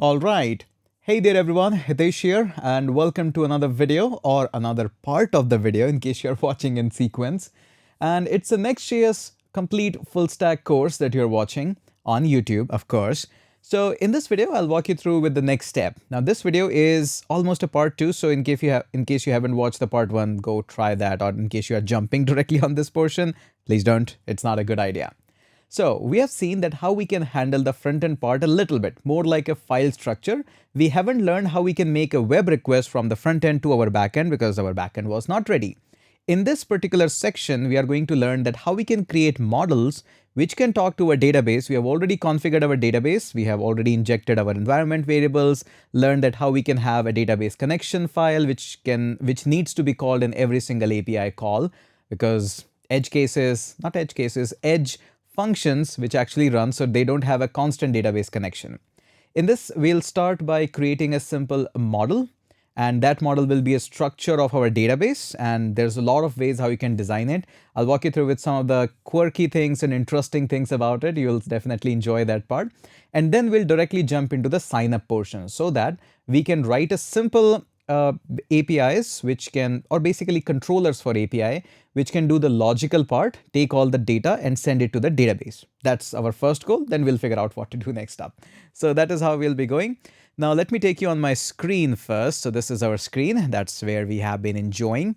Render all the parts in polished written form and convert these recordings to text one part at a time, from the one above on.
All right. Hey there everyone, Hitesh here and welcome to another video or another part of the video in case you're watching in sequence. And it's a NextJS complete full stack course that you're watching on YouTube, of course. So in this video, I'll walk you through with the next step. Now this video is almost a part 2, so in case you haven't watched the part 1, go try that, or in case you are jumping directly on this portion, please don't. It's not a good idea. So we have seen that how we can handle the front-end part a little bit more like a file structure. We haven't learned how we can make a web request from the front end to our backend because our backend was not ready. In this particular section, we are going to learn that how we can create models which can talk to a database. We have already configured our database. We have already injected our environment variables, learned that how we can have a database connection file which needs to be called in every single API call because edge functions which actually run, so they don't have a constant database connection. In this, we'll start by creating a simple model, and that model will be a structure of our database, and there's a lot of ways how you can design it. I'll walk you through with some of the quirky things and interesting things about it. You'll definitely enjoy that part. And then we'll directly jump into the sign up portion so that we can write a simple APIs which can, or basically controllers for API, which can do the logical part, take all the data and send it to the database. That's our first goal. Then we'll figure out what to do next up. So that is how we'll be going. Now let me take you on my screen first. So this is our screen. That's where we have been enjoying.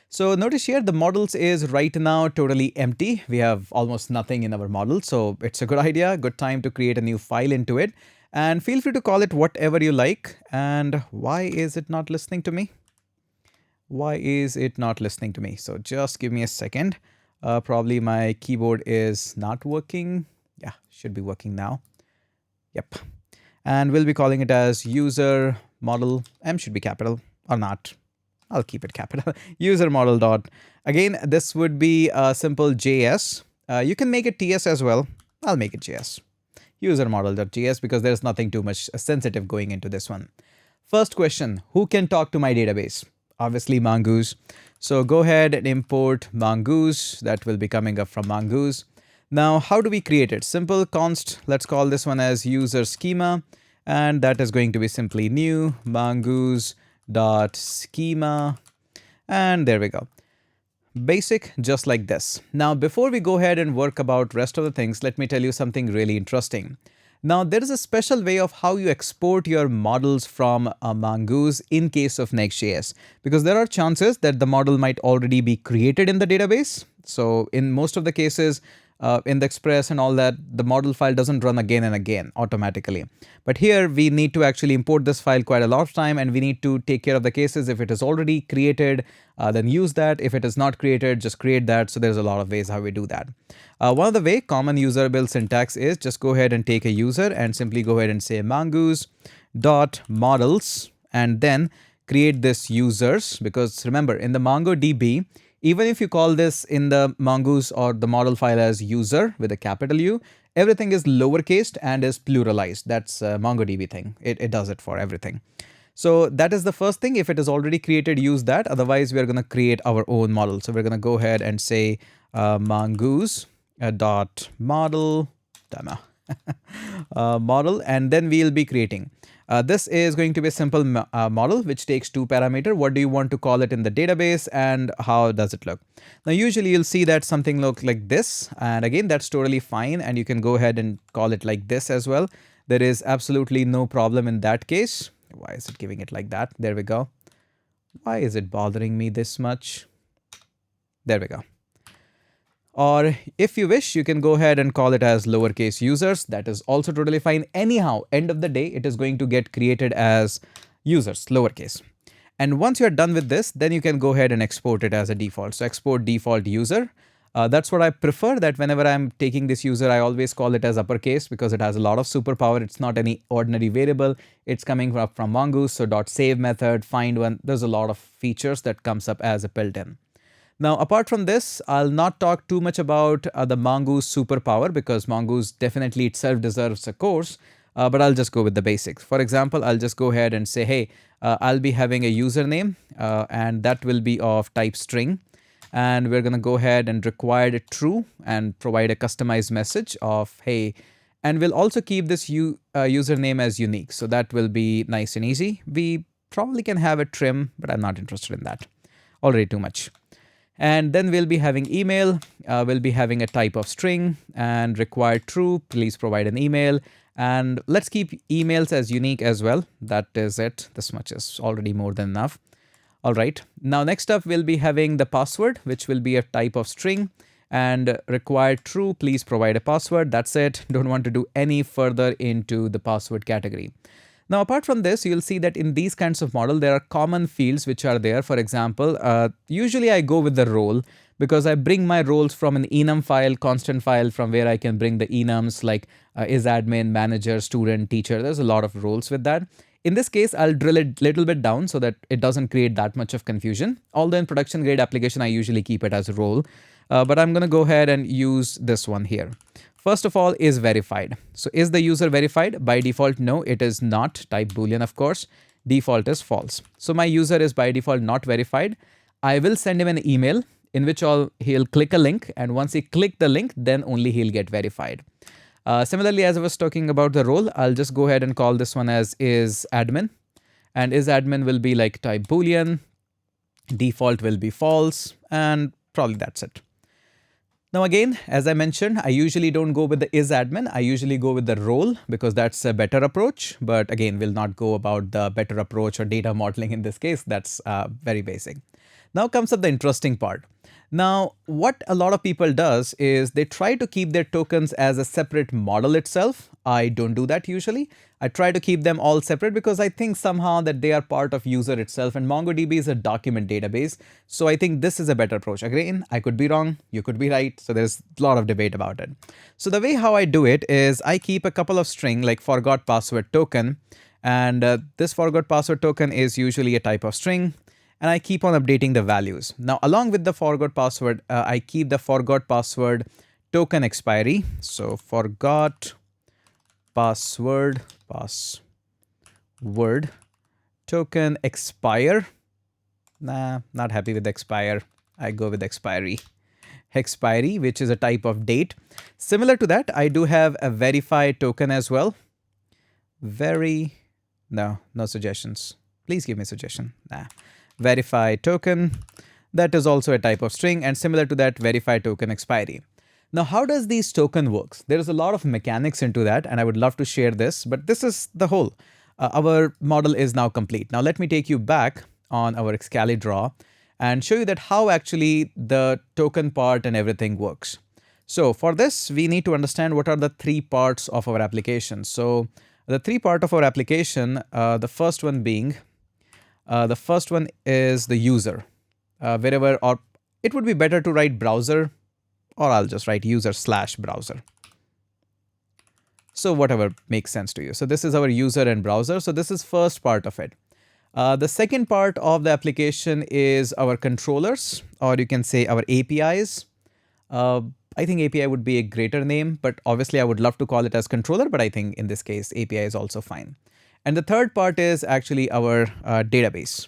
So notice here the models is right now totally empty. We have almost nothing in our model. So it's a good idea, good time to create a new file into it. And feel free to call it whatever you like. And why is it not listening to me? Why is it not listening to me? So just give me a second. Probably my keyboard is not working. Yeah, should be working now. Yep. And we'll be calling it as user model. M should be capital or not. I'll keep it capital. User model dot. Again, this would be a simple JS. You can make it TS as well. I'll make it JS. User model.js because there's nothing too much sensitive going into this one. First question, who can talk to my database? Obviously Mongoose. So go ahead and import Mongoose. That will be coming up from Mongoose. Now, how do we create it? Simple const, let's call this one as user schema. And that is going to be simply new mongoose.schema. And there we go. Basic, just like this. Now, before we go ahead and work about rest of the things, let me tell you something really interesting. Now, there is a special way of how you export your models from a Mongoose in case of NextJS, because there are chances that the model might already be created in the database. So in most of the cases, in the Express and all that, the model file doesn't run again and again automatically. But here we need to actually import this file quite a lot of time, and we need to take care of the cases. If it is already created, then use that. If it is not created, just create that. So there's a lot of ways how we do that. One of the way common user build syntax is just go ahead and take a user and simply go ahead and say mongoose.models and then create this users, because remember in the MongoDB, even if you call this in the Mongoose or the model file as user with a capital U, everything is lowercase and is pluralized. That's a MongoDB thing. It does it for everything. So that is the first thing. If it is already created, use that. Otherwise, we're going to create our own model. So we're going to go ahead and say mongoose dot model model, and then we'll be creating. This is going to be a simple model which takes 2 parameters. What do you want to call it in the database and how does it look? Now, usually you'll see that something look like this. And again, that's totally fine. And you can go ahead and call it like this as well. There is absolutely no problem in that case. Why is it giving it like that? There we go. Why is it bothering me this much? There we go. Or if you wish, you can go ahead and call it as lowercase users. That is also totally fine. Anyhow, end of the day, it is going to get created as users, lowercase. And once you're done with this, then you can go ahead and export it as a default. So export default user. That's what I prefer, that whenever I'm taking this user, I always call it as uppercase because it has a lot of superpower. It's not any ordinary variable. It's coming up from Mongoose. So .save method, find one. There's a lot of features that comes up as a built-in. Now, apart from this, I'll not talk too much about the Mongoose superpower because Mongoose definitely itself deserves a course, but I'll just go with the basics. For example, I'll just go ahead and say, hey, I'll be having a username and that will be of type string. And we're going to go ahead and require it true and provide a customized message of, hey, And we'll also keep this username as unique. So that will be nice and easy. We probably can have a trim, but I'm not interested in that. Already too much. And then we'll be having email. We'll be having a type of string and required true. Please provide an email. And let's keep emails as unique as well. That is it. This much is already more than enough. All right. Now, next up, we'll be having the password, which will be a type of string and required true. Please provide a password. That's it. Don't want to do any further into the password category. Now, apart from this, you'll see that in these kinds of model, there are common fields which are there. For example, usually I go with the role because I bring my roles from an enum file, constant file from where I can bring the enums like is admin, manager, student, teacher. There's a lot of roles with that. In this case, I'll drill it a little bit down so that it doesn't create that much of confusion. Although in production grade application, I usually keep it as a role. But I'm going to go ahead and use this one here. First of all, is verified. So is the user verified? By default, no, it is not. Type Boolean, of course. Default is false. So my user is by default not verified. I will send him an email in which he'll click a link. And once he click the link, then only he'll get verified. Similarly, as I was talking about the role, I'll just go ahead and call this one as is admin. And is admin will be like type Boolean. Default will be false. And probably that's it. Now again, as I mentioned, I usually don't go with the is admin. I usually go with the role because that's a better approach. But again, we'll not go about the better approach or data modeling in this case. That's very basic. Now comes up the interesting part. Now, what a lot of people does is they try to keep their tokens as a separate model itself. I don't do that usually. I try to keep them all separate because I think somehow that they are part of user itself, and MongoDB is a document database. So I think this is a better approach. Again, I could be wrong, you could be right. So there's a lot of debate about it. So the way how I do it is I keep a couple of string like forgot password token. And this forgot password token is usually a type of string. And I keep on updating the values. Now, along with the forgot password, I keep the forgot password token expiry. So forgot password token expire. Nah, not happy with expire. I go with expiry, which is a type of date. Similar to that, I do have a verify token as well. No suggestions. Please give me a suggestion. Nah. Verify token, that is also a type of string, and similar to that, verify token expiry. Now, how does these token works? There is a lot of mechanics into that, and I would love to share this, but this is the whole. Our model is now complete. Now, let me take you back on our Excali draw and show you that how actually the token part and everything works. So for this, we need to understand what are the three parts of our application. So the three part of our application, the first one is the user, wherever, or it would be better to write browser, or I'll just write user/browser. So whatever makes sense to you. So this is our user and browser. So this is first part of it. The second part of the application is our controllers, or you can say our APIs. I think API would be a greater name, but obviously I would love to call it as controller, but I think in this case, API is also fine. And the third part is actually our database,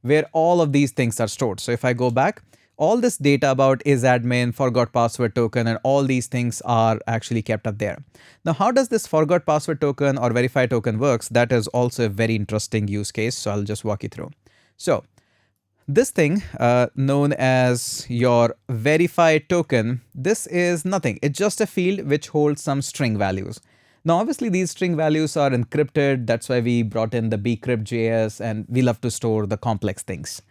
where all of these things are stored. So if I go back, all this data about is admin, forgot password token, and all these things are actually kept up there. Now, how does this forgot password token or verify token works? That is also a very interesting use case. So I'll just walk you through. So this thing known as your verify token, this is nothing. It's just a field which holds some string values. Now, obviously, these string values are encrypted. That's why we brought in the bcrypt.js, and we love to store the complex things.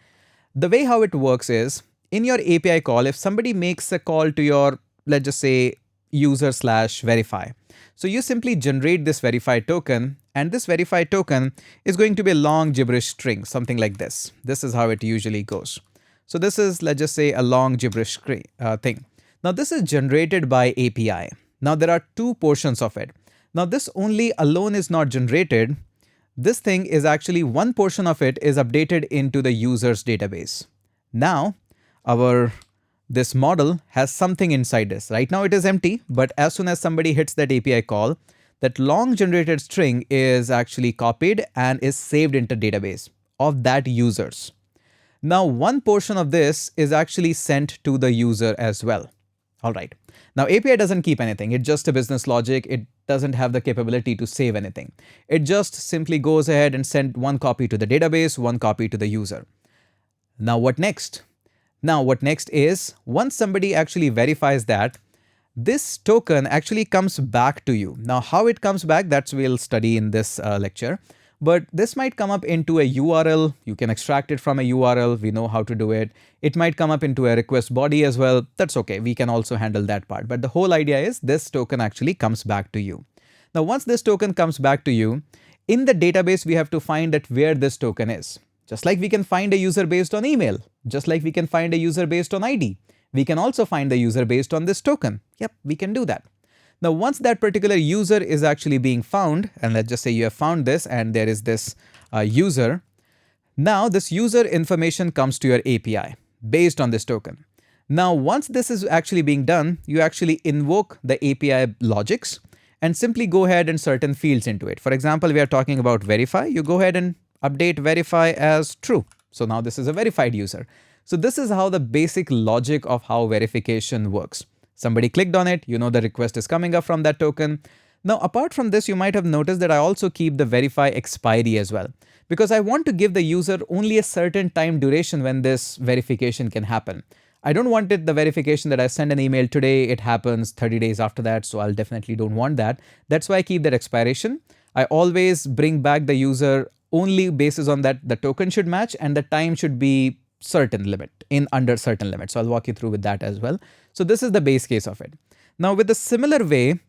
The way how it works is, in your API call, if somebody makes a call to your, let's just say, user/verify. So you simply generate this verify token, and this verify token is going to be a long gibberish string, something like this. This is how it usually goes. So this is, let's just say, a long gibberish thing. Now, this is generated by API. Now, there are two portions of it. Now, this only alone is not generated. This thing is actually one portion of it is updated into the user's database. Now, this model has something inside this. Right now it is empty, but as soon as somebody hits that API call, that long generated string is actually copied and is saved into database of that users. Now, one portion of this is actually sent to the user as well. All right. Now, API doesn't keep anything. It's just a business logic. It doesn't have the capability to save anything. It just simply goes ahead and send one copy to the database, one copy to the user. Now what next? Now what next is, once somebody actually verifies that, this token actually comes back to you. Now how it comes back, that's we'll study in this lecture. But this might come up into a URL. You can extract it from a URL. We know how to do it. It might come up into a request body as well. That's okay. We can also handle that part. But the whole idea is this token actually comes back to you. Now, once this token comes back to you, in the database, we have to find that where this token is. Just like we can find a user based on email, just like we can find a user based on ID, we can also find the user based on this token. Yep, we can do that. Now, once that particular user is actually being found, and let's just say you have found this and there is this user, now this user information comes to your API based on this token. Now, once this is actually being done, you actually invoke the API logics and simply go ahead and certain fields into it. For example, we are talking about verify. You go ahead and update verify as true. So now this is a verified user. So this is how the basic logic of how verification works. Somebody clicked on it, you know the request is coming up from that token. Now, apart from this, you might have noticed that I also keep the verify expiry as well, because I want to give the user only a certain time duration when this verification can happen. I don't want it the verification that I send an email today, it happens 30 days after that, so I'll definitely don't want that. That's why I keep that expiration. I always bring back the user only basis on that the token should match and the time should be certain limit, in under certain limit. So I'll walk you through with that as well. So this is the base case of it. Now with a similar way,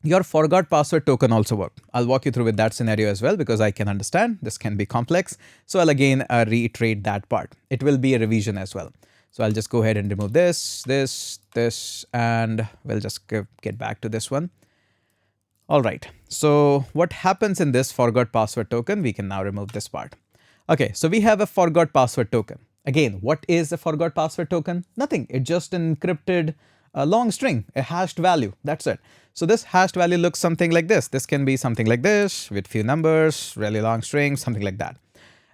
your forgot password token also work. I'll walk you through with that scenario as well because I can understand this can be complex. So I'll again reiterate that part. It will be a revision as well. So I'll just go ahead and remove this, and we'll just get back to this one. All right. So what happens in this forgot password token? We can now remove this part. Okay, so we have a forgot password token. Again, what is a forgot password token? Nothing. It's just an encrypted long string, a hashed value. That's it. So this hashed value looks something like this. This can be something like this with few numbers, really long string, something like that.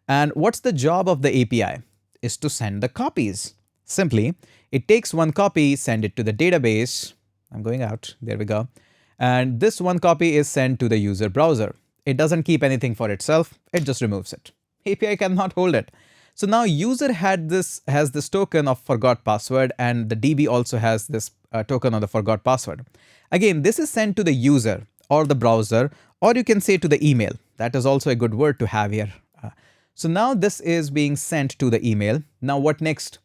And what's the job of the API? Is to send the copies. Simply, it takes one copy, send it to the database. I'm going out. There we go. And this one copy is sent to the user browser. It doesn't keep anything for itself. It just removes it. API cannot hold it. So now user has this token of forgot password, and the DB also has this token of the forgot password. Again, this is sent to the user or the browser, or you can say to the email. That is also a good word to have here. So now this is being sent to the email. Now what next?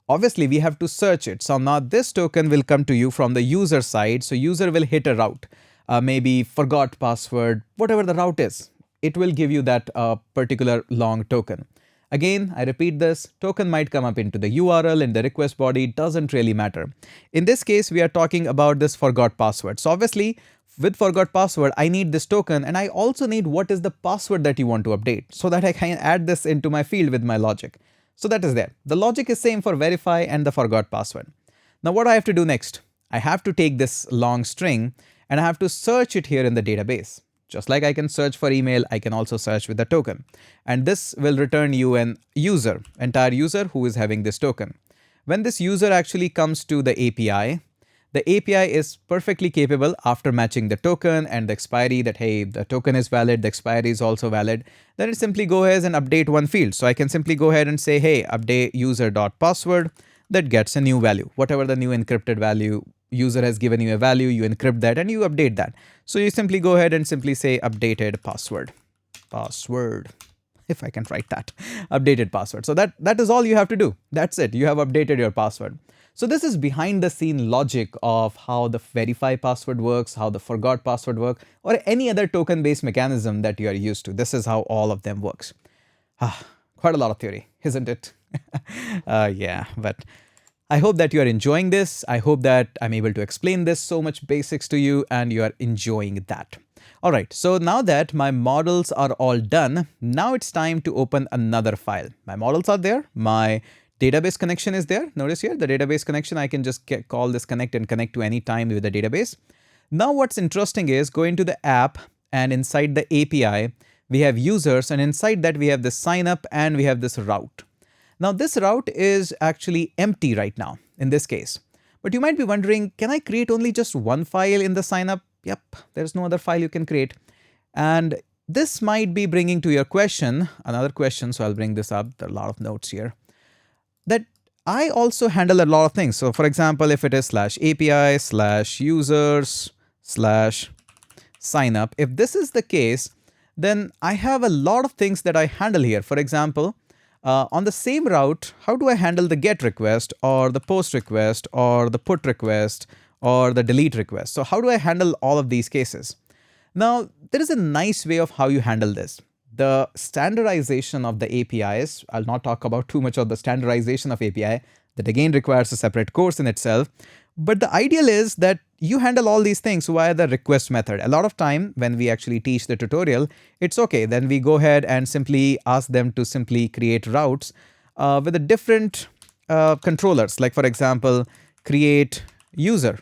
Obviously, we have to search it. So now this token will come to you from the user side. So user will hit a route, maybe forgot password, whatever the route is. It will give you that particular long token. Again, I repeat this, token might come up into the URL, in the request body, doesn't really matter. In this case, we are talking about this forgot password. So obviously, with forgot password, I need this token, and I also need what is the password that you want to update so that I can add this into my field with my logic. So that is there. The logic is same for verify and the forgot password. Now what I have to do next? I have to take this long string and I have to search it here in the database. Just like I can search for email, I can also search with the token. And this will return you an user, entire user who is having this token. When this user actually comes to the API is perfectly capable after matching the token and the expiry that, hey, the token is valid, the expiry is also valid. Then it simply go ahead and update one field. So I can simply go ahead and say, hey, update user.password, that gets a new value. Whatever the new encrypted value, user has given you a value, you encrypt that and you update that. So you simply go ahead and simply say updated password, if I can write that, updated password. So that is all you have to do. That's it. You have updated your password. So this is behind the scene logic of how the verify password works, how the forgot password work, or any other token based mechanism that you are used to. This is how all of them works. Quite a lot of theory, isn't it? Yeah, but I hope that you are enjoying this. I hope that I'm able to explain this so much basics to you and you are enjoying that. All right, so now that my models are all done, now it's time to open another file. My models are there. My database connection is there. Notice here the database connection, I can just call this connect and connect to any time with the database. Now what's interesting is go into the app, and inside the API, we have users, and inside that we have the sign up and we have this route. Now this route is actually empty right now in this case. But you might be wondering, can I create only just one file in the sign up? Yep, there's no other file you can create. And this might be bringing to your question, another question, so I'll bring this up. There are a lot of notes here. That I also handle a lot of things. So for example, if it is /API/users/signup, if this is the case, then I have a lot of things that I handle here. For example, on the same route, how do I handle the GET request or the POST request or the PUT request or the delete request? So how do I handle all of these cases? Now, there is a nice way of how you handle this. The standardization of the APIs, I'll not talk about too much of the standardization of API, that again requires a separate course in itself. But the ideal is that you handle all these things via the request method. A lot of time when we actually teach the tutorial, it's okay. Then we go ahead and simply ask them to simply create routes with the different controllers. Like for example, create user,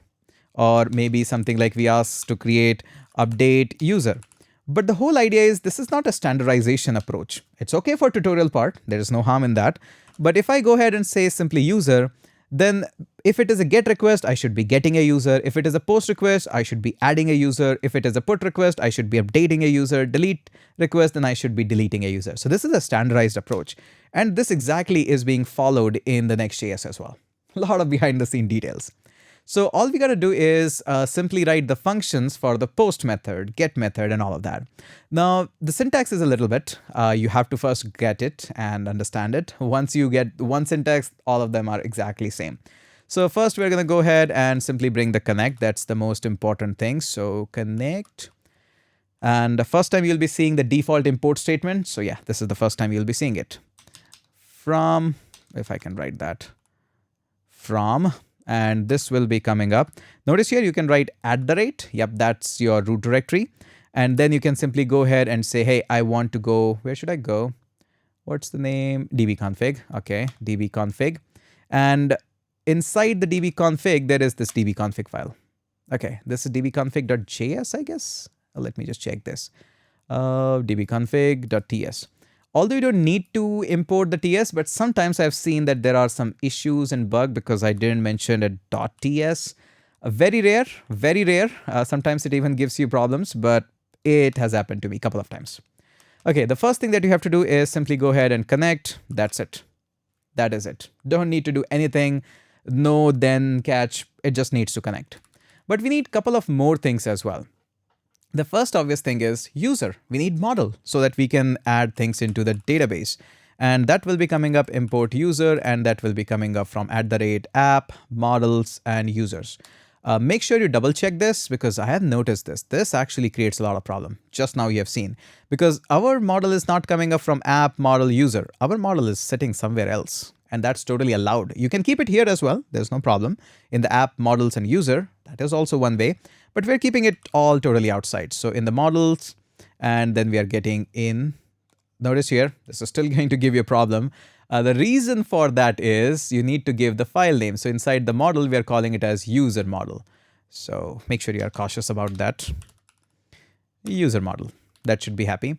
or maybe something like we ask to create update user. But the whole idea is this is not a standardization approach. It's okay for tutorial part. There is no harm in that. But if I go ahead and say simply user, then if it is a GET request, I should be getting a user. If it is a POST request, I should be adding a user. If it is a PUT request, I should be updating a user. Delete request, then I should be deleting a user. So this is a standardized approach. And this exactly is being followed in the Next.js as well. A lot of behind the scene details. So all we got to do is simply write the functions for the POST method, GET method, and all of that. Now, the syntax is a little bit. You have to first get it and understand it. Once you get one syntax, all of them are exactly same. So first, we're going to go ahead and simply bring the connect. That's the most important thing. So connect. And the first time you'll be seeing the default import statement. So yeah, this is the first time you'll be seeing it. From, if I can write that, from. And this will be coming up. Notice here you can write @. Yep, that's your root directory. And then you can simply go ahead and say, hey, I want to go, where should I go? What's the name? dbconfig. Okay, dbconfig. And inside the dbconfig, there is this dbconfig file. Okay, this is dbconfig.js, I guess. Let me just check this. dbconfig.ts. Although you don't need to import the TS, but sometimes I've seen that there are some issues and bug because I didn't mention a .ts. Very rare, very rare. Sometimes it even gives you problems, but it has happened to me a couple of times. Okay, the first thing that you have to do is simply go ahead and connect. That's it. That is it. Don't need to do anything. No, then catch. It just needs to connect. But we need a couple of more things as well. The first obvious thing is user. We need model so that we can add things into the database. And that will be coming up import user, and that will be coming up from @app, models, and users. Make sure you double check this because I have noticed this. This actually creates a lot of problem. Just now you have seen, because our model is not coming up from app, model, user. Our model is sitting somewhere else, and that's totally allowed. You can keep it here as well. There's no problem. In the app, models, and user, that is also one way. But we're keeping it all totally outside. So in the models, and then we are getting in. Notice here, this is still going to give you a problem. The reason for that is you need to give the file name. So inside the model, we are calling it as user model. So make sure you are cautious about that. User model. That should be happy.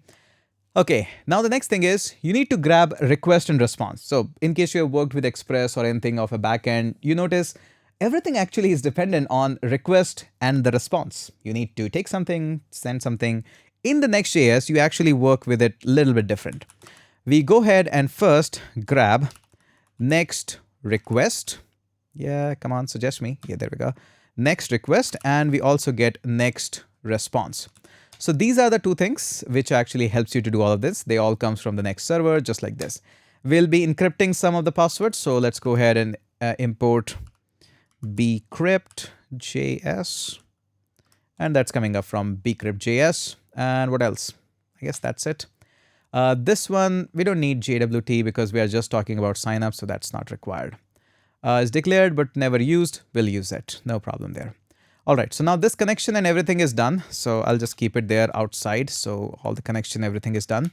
Okay, now the next thing is you need to grab request and response. So in case you have worked with Express or anything of a backend, you notice everything actually is dependent on request and the response. You need to take something, send something. In the Next.js, you actually work with it a little bit different. We go ahead and first grab next request. Yeah, come on, suggest me. Yeah, there we go. Next request, and we also get next response. So these are the two things which actually helps you to do all of this. They all comes from the Next server, just like this. We'll be encrypting some of the passwords. So let's go ahead and import bcrypt.js, and that's coming up from bcrypt.js. And what else? I guess that's it. This one, we don't need JWT because we are just talking about sign up, so that's not required. It's declared but never used. We'll use it. No problem there. All right, so now this connection and everything is done. So I'll just keep it there outside. So all the connection, everything is done.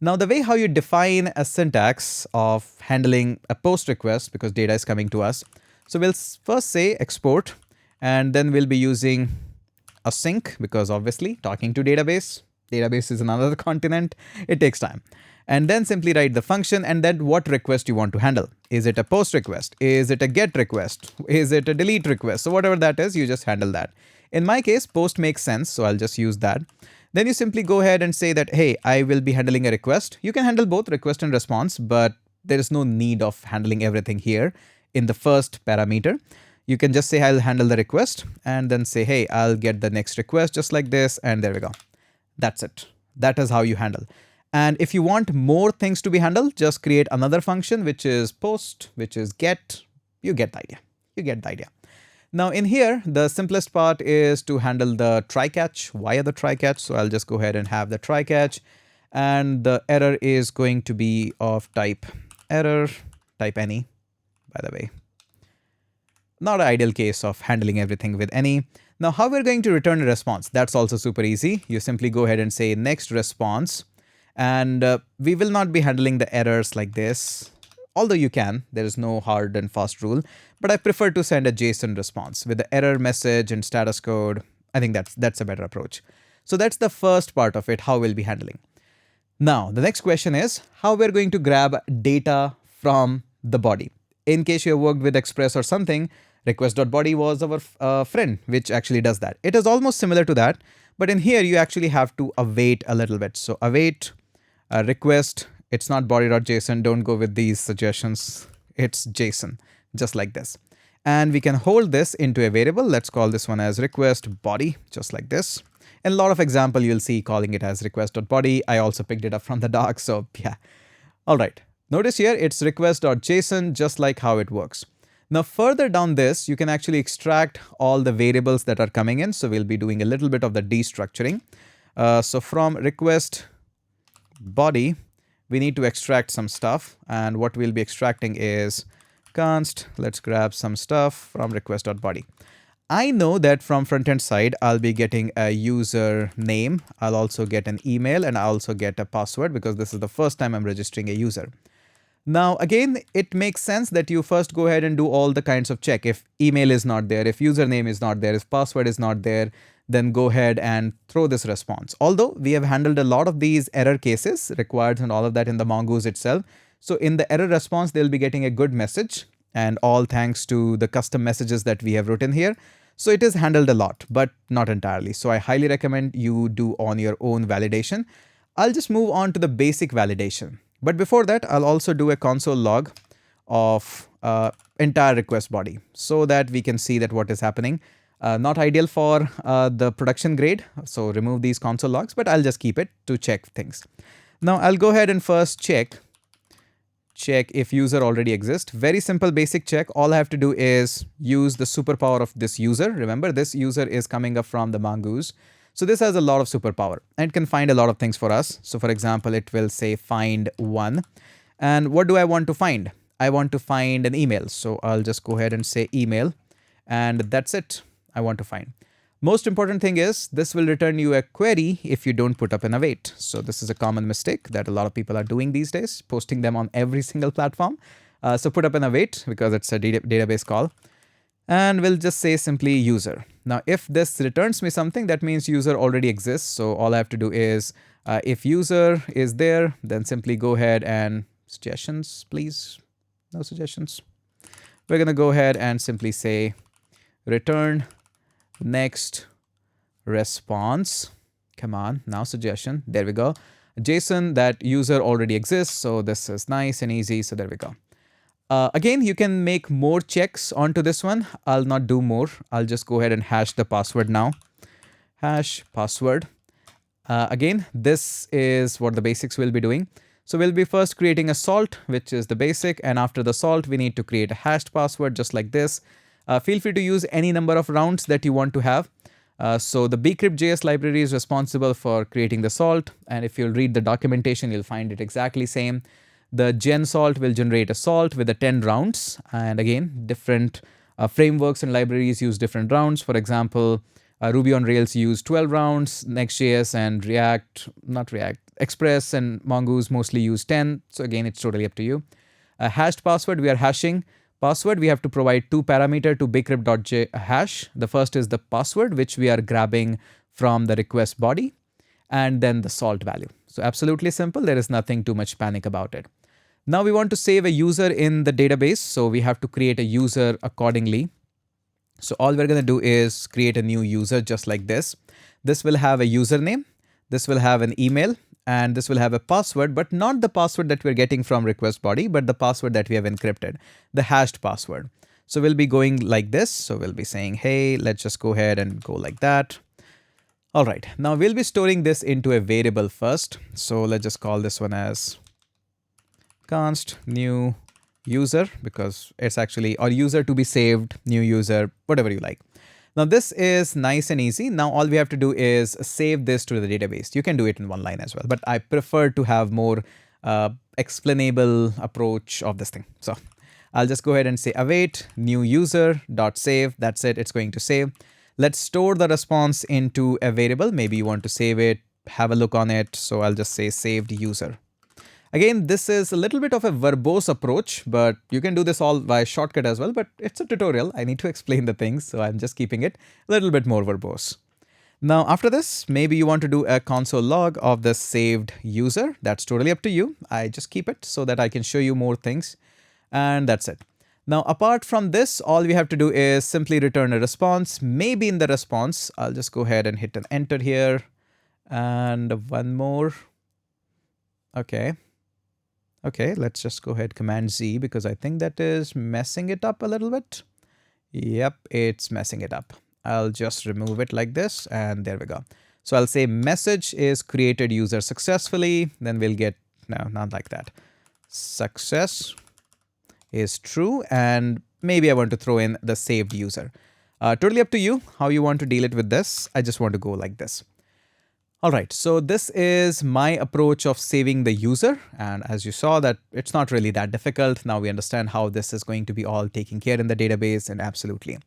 Now the way how you define a syntax of handling a POST request, because data is coming to us. So we'll first say export, and then we'll be using async because obviously talking to database is another continent. It takes time. And then simply write the function and then what request you want to handle. Is it a POST request? Is it a GET request? Is it a delete request? So whatever that is, you just handle that. In my case, post makes sense, so I'll just use that. Then you simply go ahead and say that, hey, I will be handling a request. You can handle both request and response, but there is no need of handling everything here in the first parameter. You can just say I'll handle the request and then say, hey, I'll get the next request just like this. And there we go. That's it. That is how you handle. And if you want more things to be handled, just create another function, which is post, which is get. You get the idea. You get the idea. Now in here, the simplest part is to handle the try catch via the try catch. So I'll just go ahead and have the try catch. And the error is going to be of type error, type any, by the way. Not an ideal case of handling everything with any. Now how we're going to return a response, that's also super easy. You simply go ahead and say next response. And we will not be handling the errors like this. Although you can, there is no hard and fast rule, but I prefer to send a JSON response with the error message and status code. I think that's a better approach. So that's the first part of it, how we'll be handling. Now, the next question is how we're going to grab data from the body. In case you have worked with Express or something, request.body was our friend, which actually does that. It is almost similar to that, but in here you actually have to await a little bit. So await request. It's not body.json. Don't go with these suggestions. It's JSON, just like this. And we can hold this into a variable. Let's call this one as request body, just like this. And a lot of example, you'll see calling it as request.body. I also picked it up from the doc. So yeah. All right. Notice here it's request.json, just like how it works. Now further down this, you can actually extract all the variables that are coming in. So we'll be doing a little bit of the destructuring. So from request body, we need to extract some stuff, and what we'll be extracting is const. Let's grab some stuff from request.body. I know that from front-end side, I'll be getting a user name. I'll also get an email, and I'll also get a password because this is the first time I'm registering a user. Now, again, it makes sense that you first go ahead and do all the kinds of check. If email is not there, if username is not there, if password is not there, then go ahead and throw this response. Although we have handled a lot of these error cases required and all of that in the Mongoose itself. So in the error response, they'll be getting a good message, and all thanks to the custom messages that we have written here. So it is handled a lot, but not entirely. So I highly recommend you do on your own validation. I'll just move on to the basic validation. But before that, I'll also do a console log of entire request body so that we can see that what is happening. Not ideal for the production grade, so remove these console logs, but I'll just keep it to check things. Now I'll go ahead and first check if user already exists. Very simple basic check. All I have to do is use the superpower of this user. Remember, this user is coming up from the Mongoose. So this has a lot of superpower and can find a lot of things for us. So for example, it will say find one. And what do I want to find? I want to find an email. So I'll just go ahead and say email, and that's it. I want to find. Most important thing is this will return you a query if you don't put up an await. So this is a common mistake that a lot of people are doing these days, posting them on every single platform. So put up an await because it's a database call. And we'll just say simply user. Now, if this returns me something, that means user already exists. So all I have to do is if user is there, then simply go ahead and suggestions, please. No suggestions. We're going to go ahead and simply say return next response. Come on, now suggestion. There we go. JSON that user already exists. So this is nice and easy. So there we go. Again, you can make more checks onto this one. I'll not do more. I'll just go ahead and hash the password now. Hash password. Again, this is what the basics will be doing. So we'll be first creating a salt, which is the basic. And after the salt, we need to create a hashed password just like this. Feel free to use any number of rounds that you want to have. So the bcrypt.js library is responsible for creating the salt. And if you'll read the documentation, you'll find it exactly same. The gen salt will generate a salt with the 10 rounds. And again, different frameworks and libraries use different rounds. For example, Ruby on Rails use 12 rounds. NextJS and Express and Mongoose mostly use 10. So again, it's totally up to you. Hashed password, we are hashing. Password, we have to provide two parameters to bcrypt.hash. The first is the password, which we are grabbing from the request body, and then the salt value. So absolutely simple. There is nothing too much panic about it. Now we want to save a user in the database. So we have to create a user accordingly. So all we're going to do is create a new user just like this. This will have a username, this will have an email, and this will have a password, but not the password that we're getting from request body, but the password that we have encrypted, the hashed password. So we'll be going like this. So we'll be saying, hey, let's just go ahead and go like that. All right, now we'll be storing this into a variable first. So let's just call this one as const new user, because it's actually, or user to be saved, new user, whatever you like. Now this is nice and easy. Now all we have to do is save this to the database. You can do it in one line as well, but I prefer to have more explainable approach of this thing. So I'll just go ahead and say await new user dot save. That's it. It's going to save. Let's store the response into a variable. Maybe you want to save it, have a look on it. So I'll just say saved user. Again, this is a little bit of a verbose approach, but you can do this all by shortcut as well, but it's a tutorial. I need to explain the things, so I'm just keeping it a little bit more verbose. Now, after this, maybe you want to do a console log of the saved user. That's totally up to you. I just keep it so that I can show you more things, and that's it. Now, apart from this, all we have to do is simply return a response. Maybe in the response, I'll just go ahead and hit an enter here, and one more. Okay, let's just go ahead, Command Z, because I think that is messing it up a little bit. Yep, it's messing it up. I'll just remove it like this, and there we go. So I'll say message is created user successfully. Then we'll get, no, not like that. Success is true, and maybe I want to throw in the saved user. Totally up to you how you want to deal it with this. I just want to go like this. All right, so this is my approach of saving the user. And as you saw, that it's not really that difficult. Now we understand how this is going to be all taken care in the database, and absolutely.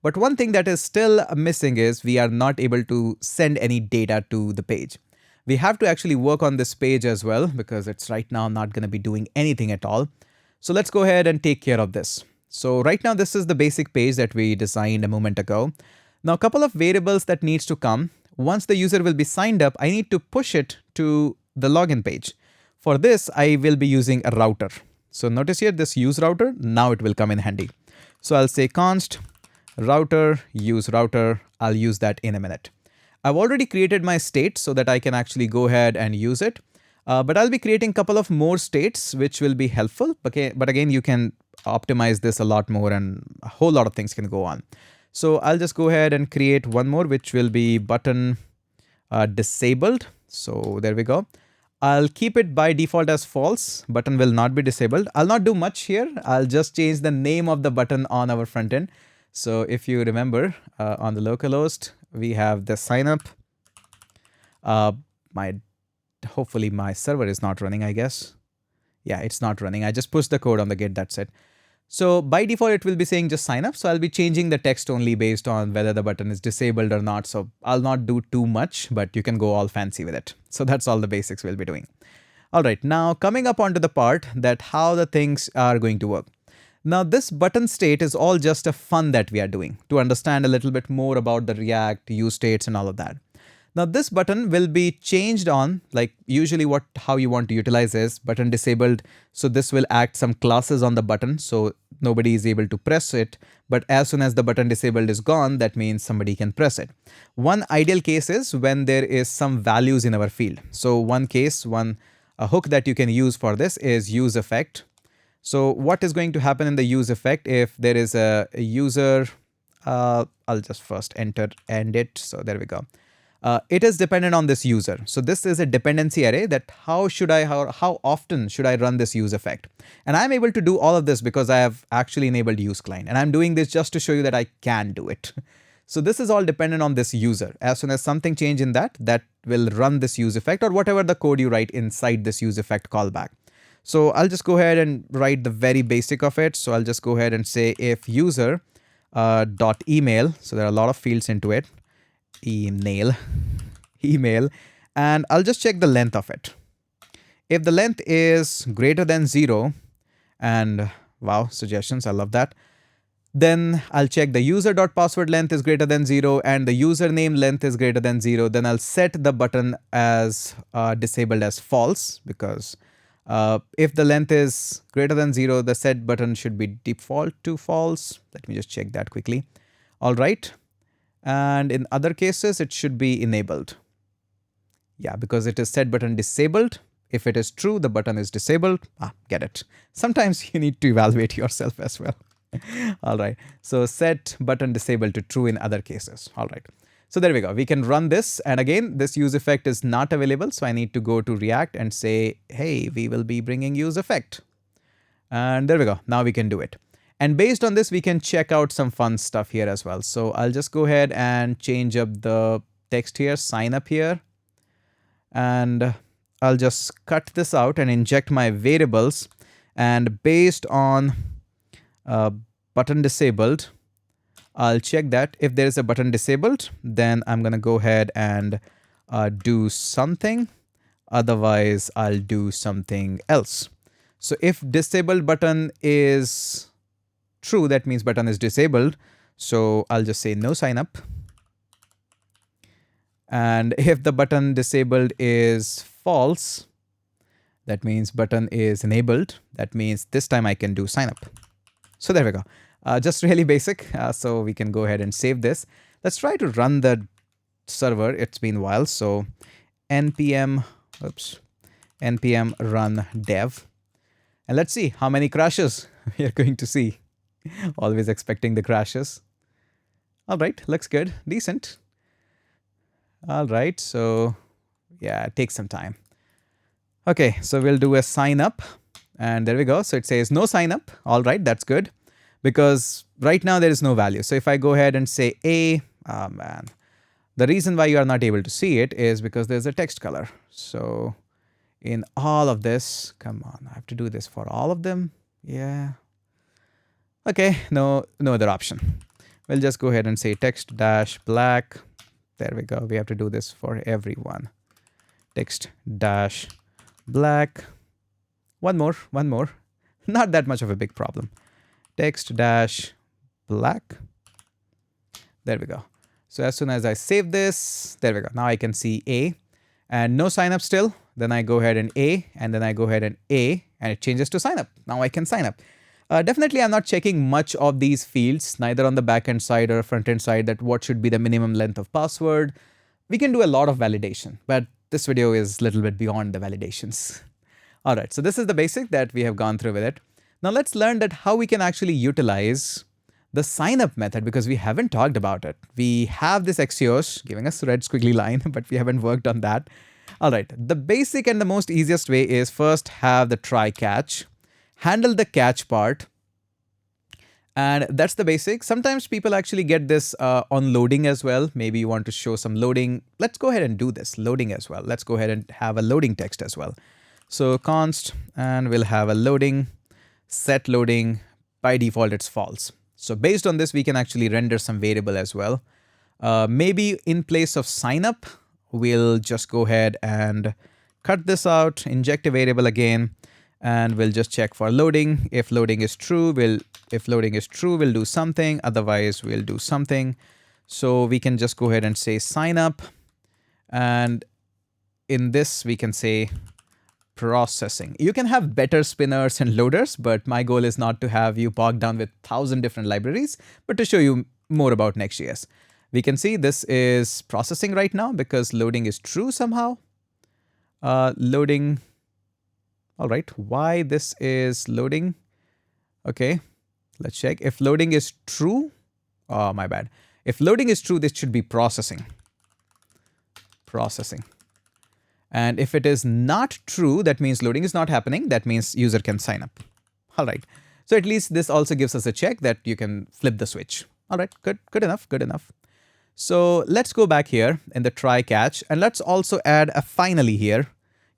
But one thing that is still missing is we are not able to send any data to the page. We have to actually work on this page as well, because it's right now not going to be doing anything at all. So let's go ahead and take care of this. So right now, this is the basic page that we designed a moment ago. Now, a couple of variables that needs to come. Once the user will be signed up, I need to push it to the login page. For this, I will be using a router. So notice here this use router, now it will come in handy. So I'll say const router use router. I'll use that in a minute. I've already created my state so that I can actually go ahead and use it. But I'll be creating a couple of more states, which will be helpful. Okay, but again, you can optimize this a lot more, and a whole lot of things can go on. So I'll just go ahead and create one more, which will be button disabled. So there we go. I'll keep it by default as false. Button will not be disabled. I'll not do much here. I'll just change the name of the button on our front end. So if you remember on the localhost, we have the signup. Hopefully my server is not running, I guess. Yeah, it's not running. I just pushed the code on the git. That's it. So by default, it will be saying just sign up. So I'll be changing the text only based on whether the button is disabled or not. So I'll not do too much, but you can go all fancy with it. So that's all the basics we'll be doing. All right, now coming up onto the part that how the things are going to work. Now this button state is all just a fun that we are doing to understand a little bit more about the React use states and all of that. Now this button will be changed on, like usually how you want to utilize is button disabled. So this will act some classes on the button, so nobody is able to press it. But as soon as the button disabled is gone, that means somebody can press it. One ideal case is when there is some values in our field. So one hook that you can use for this is use effect. So what is going to happen in the use effect if there is a user, I'll just first enter end it. So there we go. It is dependent on this user. So this is a dependency array that how often should I run this use effect? And I'm able to do all of this because I have actually enabled use client. And I'm doing this just to show you that I can do it. So this is all dependent on this user. As soon as something changes in that will run this use effect or whatever the code you write inside this use effect callback. So I'll just go ahead and write the very basic of it. So I'll just go ahead and say if user dot email. So there are a lot of fields into it. Email, and I'll just check the length of it. If the length is greater than 0, and wow, suggestions, I love that. Then I'll check the user.password length is greater than 0 and the username length is greater than 0. Then I'll set the button as disabled as false, because if the length is greater than 0, the set button should be default to false. Let me just check that quickly. All right. And in other cases, it should be enabled. Yeah, because it is set button disabled. If it is true, the button is disabled. Get it. Sometimes you need to evaluate yourself as well. All right. So set button disabled to true in other cases. All right. So there we go. We can run this. And again, this use effect is not available. So I need to go to React and say, hey, we will be bringing use effect. And there we go. Now we can do it. And based on this, we can check out some fun stuff here as well. So I'll just go ahead and change up the text here, sign up here. And I'll just cut this out and inject my variables. And based on button disabled, I'll check that if there is a button disabled, then I'm going to go ahead and do something. Otherwise, I'll do something else. So if disabled button is true, that means button is disabled. So I'll just say no sign up. And if the button disabled is false, that means button is enabled. That means this time I can do sign up. So there we go. Just really basic. So we can go ahead and save this. Let's try to run the server. It's been a while. So npm run dev. And let's see how many crashes we are going to see. Always expecting the crashes. All right, looks good, decent. All right, so yeah, it takes some time. Okay, so we'll do a sign up. And there we go. So it says no sign up. All right, that's good. Because right now there is no value. So if I go ahead and say A, oh man. The reason why you are not able to see it is because there's a text color. So in all of this, come on, I have to do this for all of them. Yeah. Okay, no other option. We'll just go ahead and say text dash black. There we go. We have to do this for everyone. Text dash black. One more. Not that much of a big problem. Text dash black. There we go. So as soon as I save this, there we go. Now I can see A and no sign up still. Then I go ahead and A, and then I go ahead and A, and it changes to sign up. Now I can sign up. Definitely, I'm not checking much of these fields, neither on the backend side or front-end side, that what should be the minimum length of password. We can do a lot of validation, but this video is a little bit beyond the validations. All right, so this is the basic that we have gone through with it. Now let's learn that how we can actually utilize the sign up method, because we haven't talked about it. We have this Axios giving us red squiggly line, but we haven't worked on that. All right, the basic and the most easiest way is first have the try catch, handle the catch part. And that's the basic. Sometimes people actually get this on loading as well. Maybe you want to show some loading. Let's go ahead and do this loading as well. Let's go ahead and have a loading text as well. So const, and we'll have a loading, set loading. By default, it's false. So based on this, we can actually render some variable as well. Maybe in place of sign up, we'll just go ahead and cut this out, inject a variable again, and we'll just check for loading. If loading is true, we'll do something. Otherwise, we'll do something. So we can just go ahead and say sign up. And in this, we can say processing. You can have better spinners and loaders, but my goal is not to have you bogged down with 1,000 different libraries, but to show you more about Next.js. We can see this is processing right now because loading is true somehow. Loading. All right, why this is loading? Okay, let's check. If loading is true, oh, my bad. If loading is true, this should be processing. Processing. And if it is not true, that means loading is not happening. That means user can sign up. All right. So at least this also gives us a check that you can flip the switch. All right, good enough. So let's go back here in the try catch, and let's also add a finally here.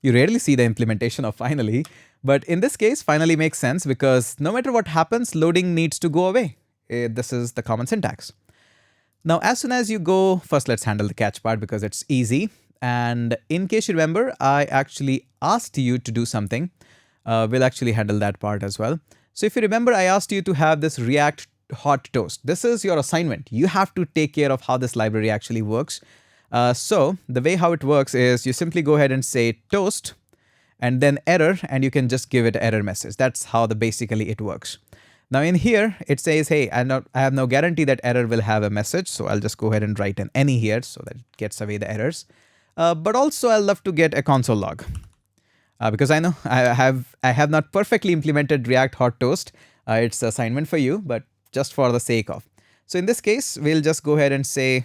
You rarely see the implementation of finally, but in this case, finally makes sense because no matter what happens, loading needs to go away. This is the common syntax. Now, as soon as you go, first let's handle the catch part because it's easy. And in case you remember, I actually asked you to do something. We'll actually handle that part as well. So if you remember, I asked you to have this React hot toast. This is your assignment. You have to take care of how this library actually works. So the way how it works is you simply go ahead and say toast and then error, and you can just give it an error message. That's how basically it works. Now in here, it says, hey, I have no guarantee that error will have a message. So I'll just go ahead and write an any here so that it gets away the errors. But also I'll love to get a console log because I know I have not perfectly implemented React Hot Toast. It's assignment for you, but just for the sake of. So in this case, we'll just go ahead and say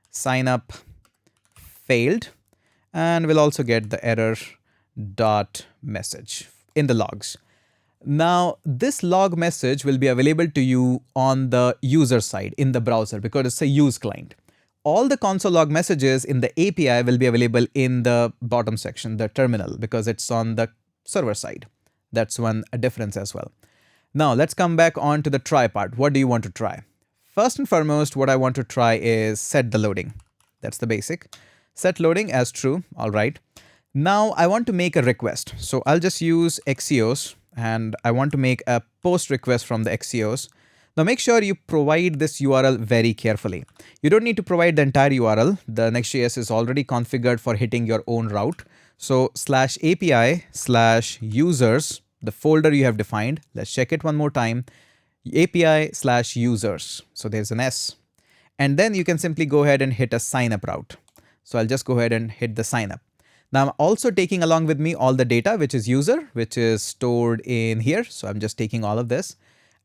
sign up failed, and we'll also get the error dot message in the logs. Now, this log message will be available to you on the user side in the browser because it's a use client. All the console log messages in the API will be available in the bottom section, the terminal, because it's on the server side. That's one difference as well. Now, let's come back on to the try part. What do you want to try? First and foremost, what I want to try is set the loading. That's the basic. Set loading as true. All right. Now, I want to make a request. So I'll just use Axios, and I want to make a post request from the Axios. Now make sure you provide this URL very carefully. You don't need to provide the entire URL. The NextJS is already configured for hitting your own route. So /API/users, the folder you have defined. Let's check it one more time. API/users. So there's an S. And then you can simply go ahead and hit a sign up route. So I'll just go ahead and hit the sign up. Now I'm also taking along with me all the data, which is user, which is stored in here. So I'm just taking all of this.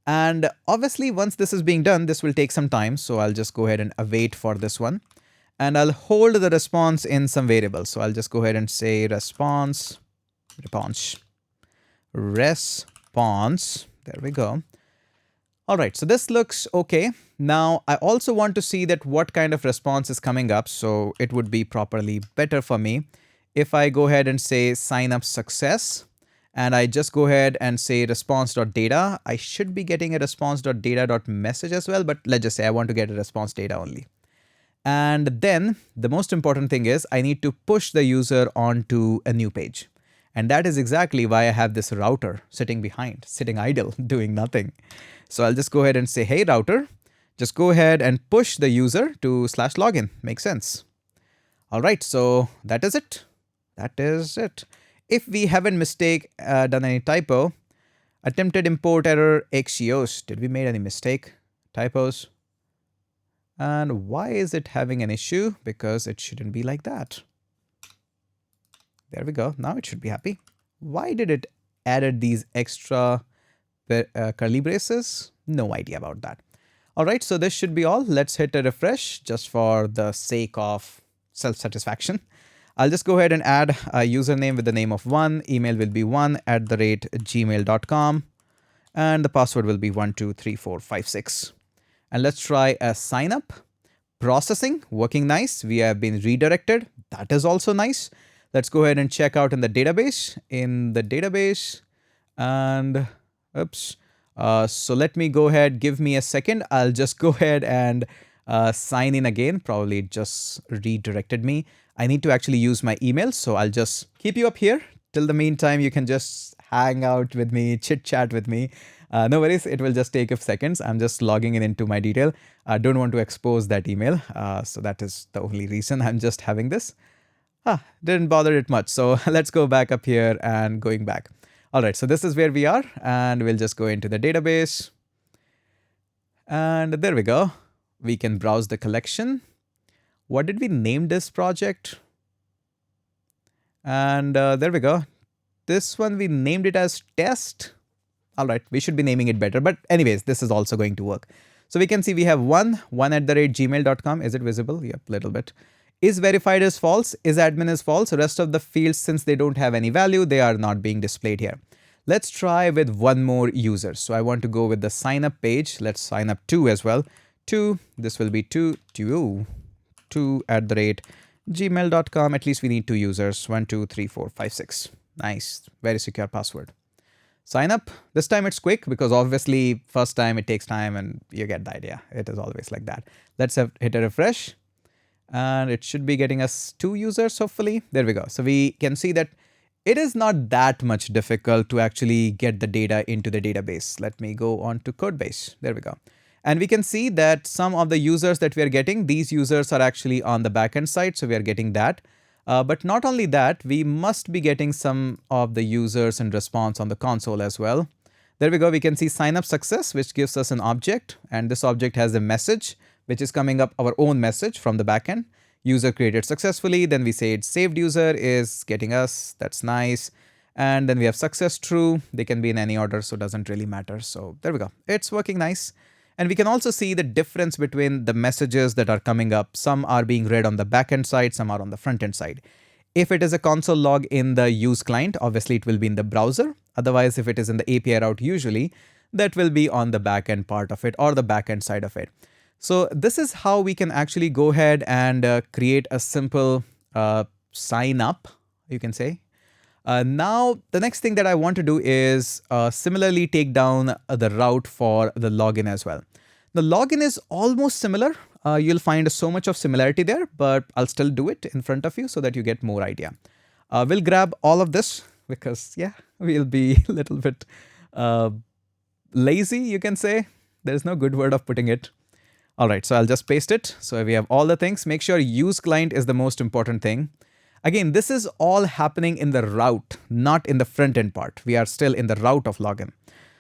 And obviously, once this is being done, this will take some time. So I'll just go ahead and await for this one. And I'll hold the response in some variable. So I'll just go ahead and say response. There we go. All right, so this looks okay. Now, I also want to see that what kind of response is coming up. So it would be properly better for me if I go ahead and say sign up success, and I just go ahead and say response.data, I should be getting a response.data.message as well, but let's just say I want to get a response data only. And then the most important thing is I need to push the user onto a new page. And that is exactly why I have this router sitting behind, sitting idle, doing nothing. So I'll just go ahead and say, hey, router, just go ahead and push the user to /login. Makes sense. All right, so that is it. That is it. If we haven't done any typo, attempted import error Axios. Did we made any mistake? Typos. And why is it having an issue? Because it shouldn't be like that. There we go. Now it should be happy. Why did it added these extra curly braces? No idea about that. All right, so this should be all. Let's hit a refresh just for the sake of self-satisfaction. I'll just go ahead and add a username with the name of 1. Email will be 1@gmail.com. And the password will be 123456. And let's try a sign up. Processing, working nice. We have been redirected. That is also nice. Let's go ahead and check out in the database. And oops. So let me go ahead. Give me a second. I'll just go ahead and sign in again. Probably it just redirected me. I need to actually use my email. So I'll just keep you up here. Till the meantime, you can just hang out with me, chit chat with me. No worries. It will just take a few seconds. I'm just logging in into my detail. I don't want to expose that email. So that is the only reason I'm just having this. Didn't bother it much. So let's go back up here and going back. All right, so this is where we are, and we'll just go into the database. And there we go. We can browse the collection. What did we name this project? And there we go. This one, we named it as test. All right, we should be naming it better. But anyways, this is also going to work. So we can see we have one@gmail.com. Is it visible? Yep, a little bit. Is verified as false, is admin is false. Rest of the fields, since they don't have any value, they are not being displayed here. Let's try with one more user. So I want to go with the sign up page. Let's sign up 2 as well. 2, this will be 2@gmail.com. At least we need 2 users. 123456. Nice, very secure password. Sign up. This time it's quick because obviously first time it takes time and you get the idea. It is always like that. Let's hit a refresh. And it should be getting us 2 users, hopefully. There we go. So we can see that it is not that much difficult to actually get the data into the database. Let me go on to Codebase. There we go. And we can see that some of the users that we are getting, these users are actually on the backend side. So we are getting that. But not only that, we must be getting some of the users and response on the console as well. There we go. We can see sign up success, which gives us an object. And this object has a message, which is coming up our own message from the backend. User created successfully. Then we say saved user is getting us. That's nice. And then we have success true. They can be in any order, so it doesn't really matter. So there we go. It's working nice. And we can also see the difference between the messages that are coming up. Some are being read on the backend side, some are on the front end side. If it is a console log in the use client, obviously it will be in the browser. Otherwise, if it is in the API route, usually that will be on the backend part of it or the backend side of it. So this is how we can actually go ahead and create a simple sign up, you can say. Now, the next thing that I want to do is similarly take down the route for the login as well. The login is almost similar. You'll find so much of similarity there, but I'll still do it in front of you so that you get more idea. We'll grab all of this because, yeah, we'll be a little bit lazy, you can say. There's no good word of putting it. All right, so I'll just paste it. So we have all the things. Make sure use client is the most important thing. Again, this is all happening in the route, not in the front end part. We are still in the route of login.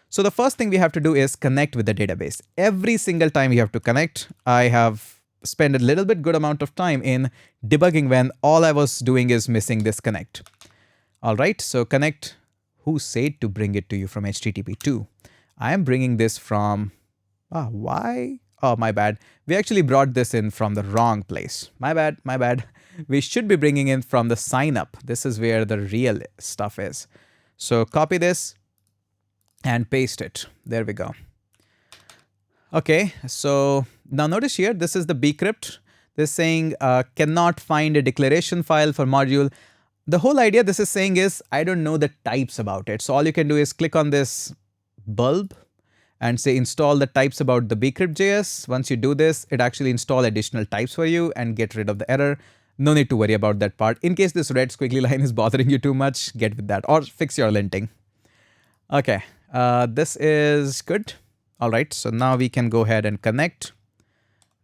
So the first thing we have to do is connect with the database. Every single time you have to connect, I have spent a little bit good amount of time in debugging when all I was doing is missing this connect. All right, so connect, who said to bring it to you from HTTP 2? I am bringing this from, why? Oh, my bad. We actually brought this in from the wrong place. My bad, my bad. We should be bringing in from the sign up. This is where the real stuff is. So copy this and paste it. There we go. Okay, so now notice here, this is the bcrypt. This is saying cannot find a declaration file for module. The whole idea this is saying is I don't know the types about it. So all you can do is click on this bulb and say install the types about the bcrypt.js. Once you do this, it actually install additional types for you and get rid of the error. No need to worry about that part. In case this red squiggly line is bothering you too much, get with that or fix your linting. Okay, this is good. All right, so now we can go ahead and connect.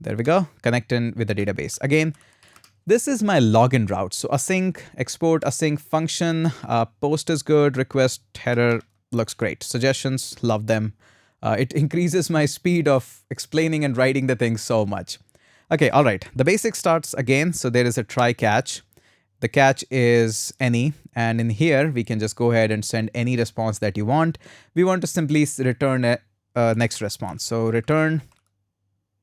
There we go, connect in with the database. Again, this is my login route. So async, export, async function, post is good, request, header looks great. Suggestions, love them. It increases my speed of explaining and writing the things so much. Okay, all right. The basic starts again. So there is a try catch. The catch is any, and in here we can just go ahead and send any response that you want. We want to simply return a next response. So return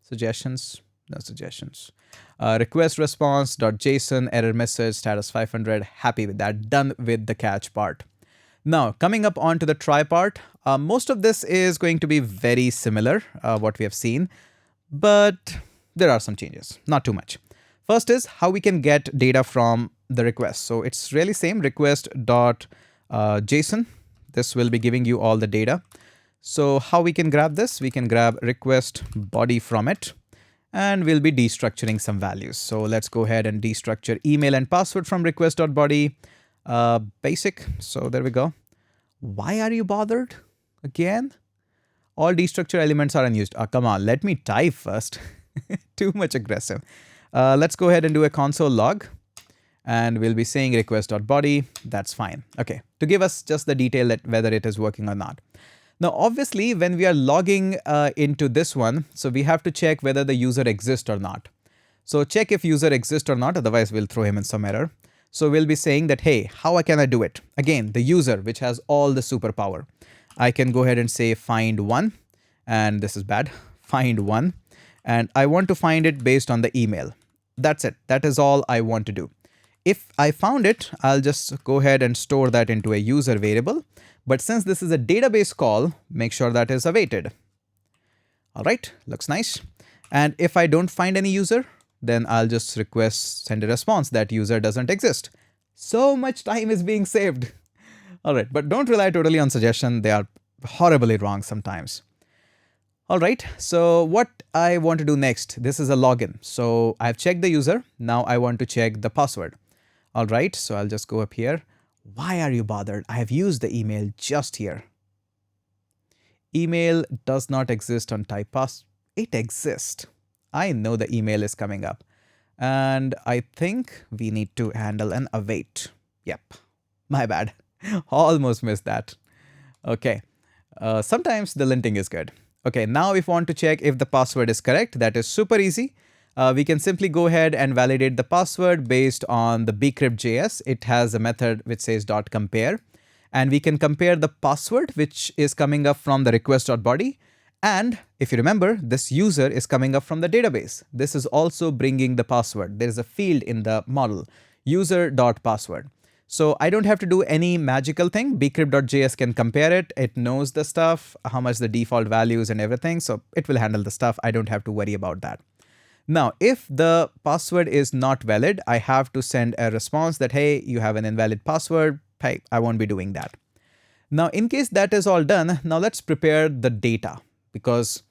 suggestions, no suggestions. Request response.json error message status 500. Happy with that. Done with the catch part. Now coming up onto the try part. Most of this is going to be very similar what we have seen, but there are some changes, not too much. First is how we can get data from the request. So it's really same request.json. This will be giving you all the data. So how we can grab this? We can grab request body from it, and we'll be destructuring some values. So let's go ahead and destructure email and password from request.body basic. So there we go. Why are you bothered again? All destructure elements are unused. Come on, let me type first. Too much aggressive. Let's go ahead and do a console log, and we'll be saying request.body. That's fine. Okay, to give us just the detail that whether it is working or not. Now, obviously, when we are logging into this one, so we have to check whether the user exists or not. So check if user exists or not, otherwise we'll throw him in some error. So we'll be saying that, hey, how can I do it? Again, the user, which has all the superpower. I can go ahead and say find one, and this is bad, find one. And I want to find it based on the email. That's it. That is all I want to do. If I found it, I'll just go ahead and store that into a user variable. But since this is a database call, make sure that is awaited. All right, looks nice. And if I don't find any user, then I'll just send a response that user doesn't exist. So much time is being saved. All right, but don't rely totally on suggestion. They are horribly wrong sometimes. All right, so what I want to do next, this is a login. So I've checked the user. Now I want to check the password. All right, so I'll just go up here. Why are you bothered? I have used the email just here. Email does not exist on type pass. It exists. I know the email is coming up. And I think we need to handle an await. Yep, my bad. Almost missed that. Okay. Sometimes the linting is good. Okay, now if we want to check if the password is correct, that is super easy. We can simply go ahead and validate the password based on the bcrypt.js. It has a method which says .compare, and we can compare the password which is coming up from the request.body. And if you remember, this user is coming up from the database. This is also bringing the password. There is a field in the model, user.password. So I don't have to do any magical thing. bcrypt.js can compare it. It knows the stuff, how much the default values and everything. So it will handle the stuff. I don't have to worry about that. Now, if the password is not valid, I have to send a response that, hey, you have an invalid password. Hey, I won't be doing that. Now, in case that is all done, now let's prepare the data, because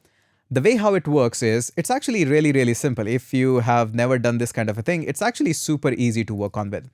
the way how it works is it's actually really, really simple. If you have never done this kind of a thing, it's actually super easy to work on with.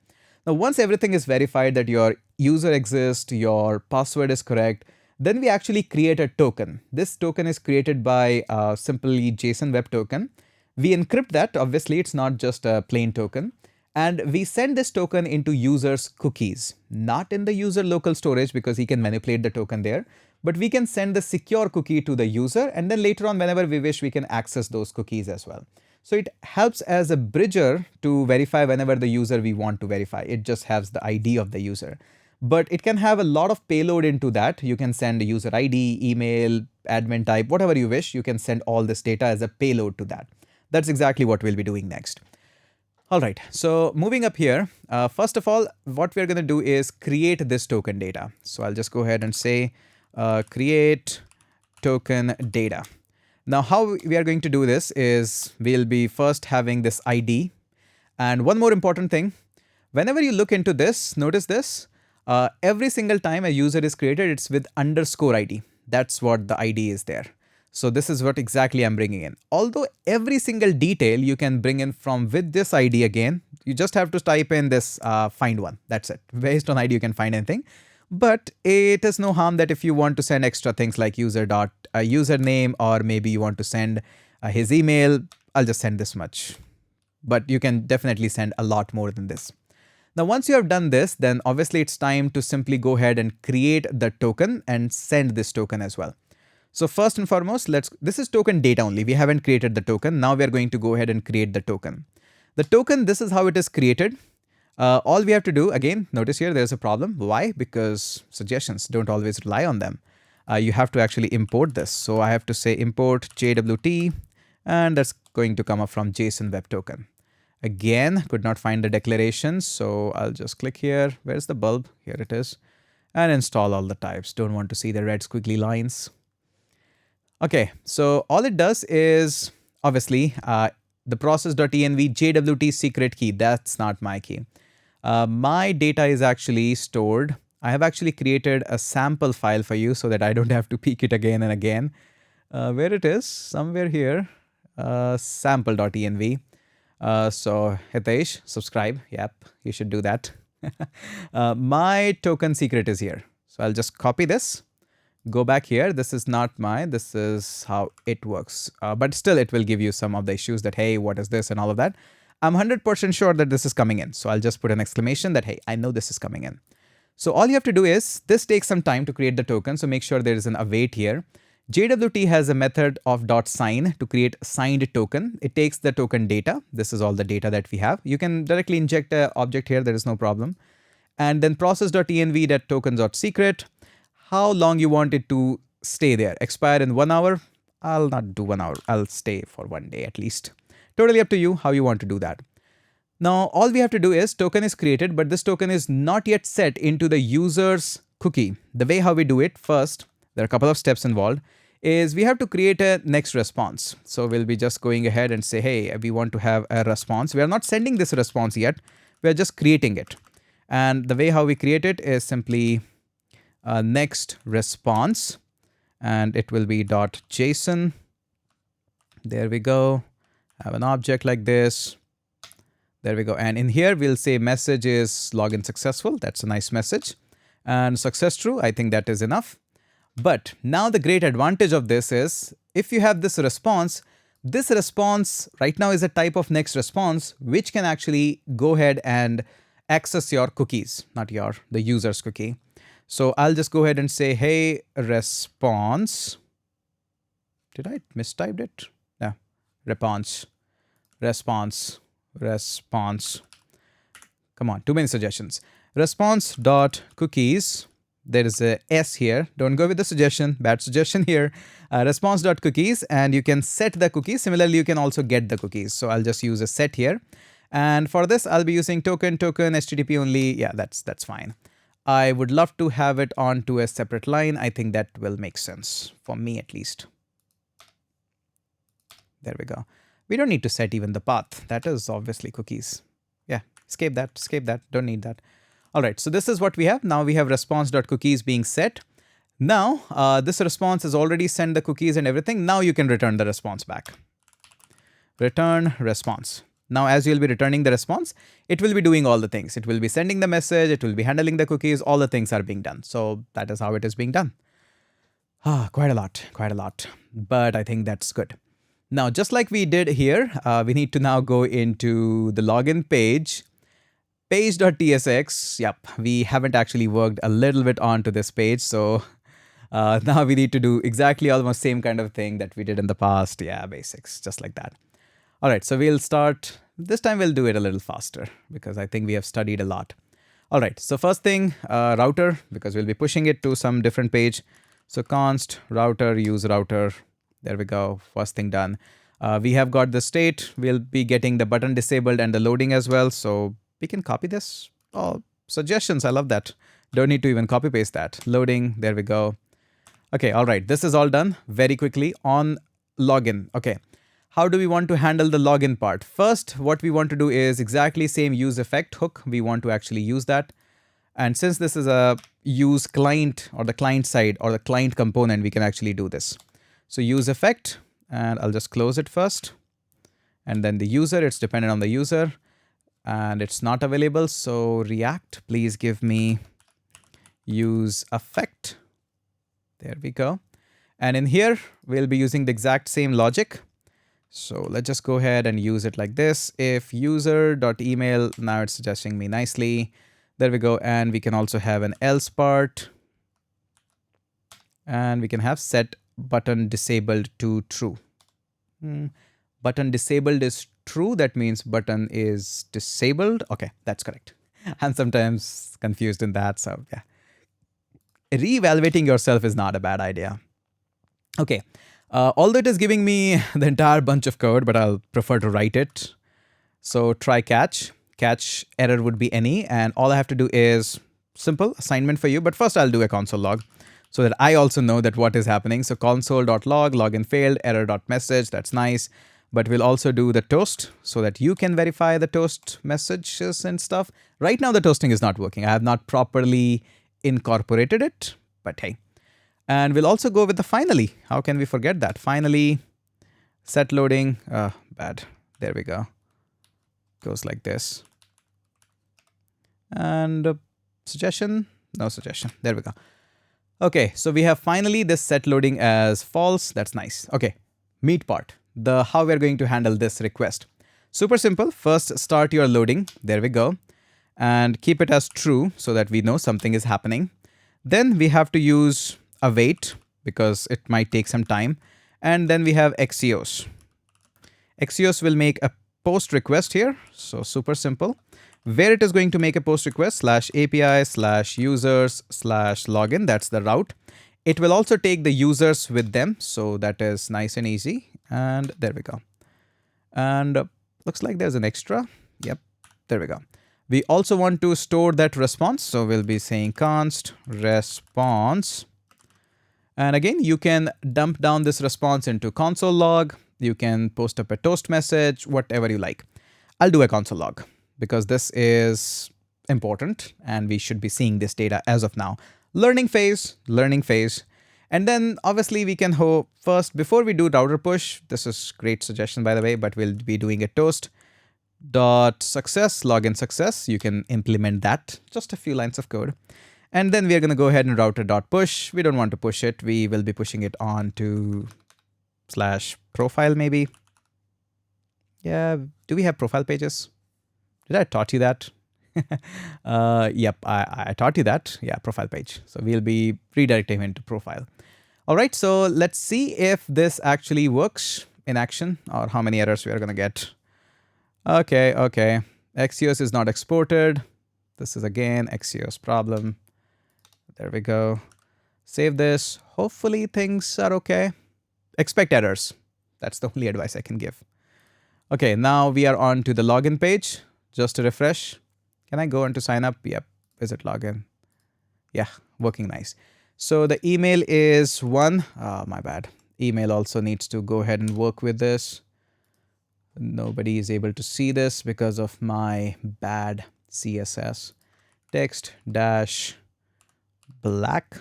Now, once everything is verified that your user exists, your password is correct, then we actually create a token. This token is created by simply JSON web token. We encrypt that. Obviously, it's not just a plain token. And we send this token into user's cookies, not in the user local storage because he can manipulate the token there, but we can send the secure cookie to the user, and then later on, whenever we wish, we can access those cookies as well. So it helps as a bridger to verify whenever the user we want to verify. It just has the ID of the user. But it can have a lot of payload into that. You can send user ID, email, admin type, whatever you wish. You can send all this data as a payload to that. That's exactly what we'll be doing next. All right, so moving up here, first of all, what we're going to do is create this token data. So I'll just go ahead and say create token data. Now, how we are going to do this is we'll be first having this ID. And one more important thing, whenever you look into this, notice this, every single time a user is created, it's with underscore ID. That's what the ID is there. So this is what exactly I'm bringing in. Although every single detail you can bring in from with this ID again, you just have to type in this find one. That's it. Based on ID, you can find anything. But it is no harm that if you want to send extra things like username, or maybe you want to send his email, I'll just send this much. But you can definitely send a lot more than this. Now, once you have done this, then obviously it's time to simply go ahead and create the token and send this token as well. So first and foremost, this is token data only. We haven't created the token. Now we are going to go ahead and create the token. The token, this is how it is created. All we have to do, again, notice here there's a problem. Why? Because suggestions, don't always rely on them. You have to actually import this. So I have to say import JWT, and that's going to come up from JSON web token. Again, could not find the declaration. So I'll just click here. Where's the bulb? Here it is. And install all the types. Don't want to see the red squiggly lines. Okay, so all it does is obviously the process.env JWT secret key. That's not my key. My data is actually stored. I have actually created a sample file for you so that I don't have to peek it again and again. Where it is, somewhere here, sample.env. So Hitesh, subscribe. Yep, you should do that. My token secret is here. So I'll just copy this. Go back here. This is not this is how it works. But still, it will give you some of the issues that, hey, what is this and all of that. I'm 100% sure that this is coming in. So I'll just put an exclamation that, hey, I know this is coming in. So all you have to do is, this takes some time to create the token. So make sure there is an await here. JWT has a method of .sign to create signed token. It takes the token data. This is all the data that we have. You can directly inject an object here. There is no problem. And then process.env that tokens.secret. How long you want it to stay there? Expire in 1 hour? I'll not do 1 hour. I'll stay for 1 day at least. Totally up to you how you want to do that. Now, all we have to do is token is created, but this token is not yet set into the user's cookie. The way how we do it, first, there are a couple of steps involved, is we have to create a next response. So we'll be just going ahead and say, hey, we want to have a response. We are not sending this response yet. We are just creating it. And the way how we create it is simply next response, and it will be .json. There we go. Have an object like this. There we go. And in here, we'll say message is login successful. That's a nice message. And success true. I think that is enough. But now the great advantage of this is if you have this response right now is a type of next response, which can actually go ahead and access your cookies, not the user's cookie. So I'll just go ahead and say, hey, response. Did I mistyped it? No, response. Come on, too many suggestions. Response.cookies. There is a S here. Don't go with the suggestion. Bad suggestion here. Response.cookies, and you can set the cookies. Similarly, you can also get the cookies. So I'll just use a set here. And for this, I'll be using token, HTTP only. Yeah, that's fine. I would love to have it onto a separate line. I think that will make sense for me at least. There we go. We don't need to set even the path. That is obviously cookies. Yeah, escape that, don't need that. All right, so this is what we have. Now we have response.cookies being set. Now, this response has already sent the cookies and everything. Now you can return the response back. Return response. Now, as you'll be returning the response, it will be doing all the things. It will be sending the message, it will be handling the cookies, all the things are being done. So that is how it is being done. Quite a lot, but I think that's good. Now, just like we did here, we need to now go into the login page, page.tsx. Yep, we haven't actually worked a little bit onto this page. So now we need to do exactly almost same kind of thing that we did in the past. Yeah, basics, just like that. All right, so we'll start. This time we'll do it a little faster because I think we have studied a lot. All right, so first thing, router, because we'll be pushing it to some different page. So const router, use router. There we go, first thing done. We have got the state. We'll be getting the button disabled and the loading as well. So we can copy this. Oh, suggestions, I love that. Don't need to even copy paste that. Loading, there we go. Okay, all right, this is all done very quickly on login. Okay, how do we want to handle the login part? First, what we want to do is exactly same use effect hook. We want to actually use that. And since this is a use client or the client side or the client component, we can actually do this. So use effect, and I'll just close it first. And then the user, it's dependent on the user and it's not available. So React, please give me use effect. There we go. And in here, we'll be using the exact same logic. So let's just go ahead and use it like this. If user.email, now it's suggesting me nicely. There we go. And we can also have an else part. And we can have set button disabled to true. Button disabled is true. That means button is disabled. Okay, that's correct. I'm sometimes confused in that. So yeah, reevaluating yourself is not a bad idea. Okay, although it is giving me the entire bunch of code, but I'll prefer to write it. So try catch. Catch error would be any, and all I have to do is simple assignment for you. But first I'll do a console log so that I also know that what is happening. So console.log, login failed, error.message, that's nice. But we'll also do the toast so that you can verify the toast messages and stuff. Right now the toasting is not working. I have not properly incorporated it, but hey. And we'll also go with the finally. How can we forget that? Finally, set loading, bad. There we go. Goes like this. And suggestion, no suggestion. There we go. Okay, so we have finally this set loading as false. That's nice. Okay, meat part, the how we're going to handle this request. Super simple. First, start your loading. There we go. And keep it as true so that we know something is happening. Then we have to use await because it might take some time. And then we have Axios. Axios will make a post request here. So super simple. Where it is going to make a post request /API/users/login. That's the route. It will also take the users with them. So that is nice and easy. And there we go. And looks like there's an extra. Yep, there we go. We also want to store that response. So we'll be saying const response. And again, you can dump down this response into console log. You can post up a toast message, whatever you like. I'll do a console log because this is important and we should be seeing this data as of now. Learning phase. And then obviously we can hope first, before we do router push, this is great suggestion by the way, but we'll be doing a toast dot success, login success. You can implement that, just a few lines of code. And then we're going to go ahead and router dot push. We don't want to push it. We will be pushing it on to /profile maybe. Yeah, do we have profile pages? Did I taught you that? Yep, I taught you that. Yeah, profile page. So we'll be redirecting him into profile. All right, so let's see if this actually works in action or how many errors we are going to get. Okay. XCOS is not exported. This is again XCOS problem. There we go. Save this. Hopefully things are okay. Expect errors. That's the only advice I can give. Okay, now we are on to the login page. Just to refresh. Can I go into sign up? Yep. Visit login. Yeah, working nice. So the email is one. My bad. Email also needs to go ahead and work with this. Nobody is able to see this because of my bad CSS. Text dash black.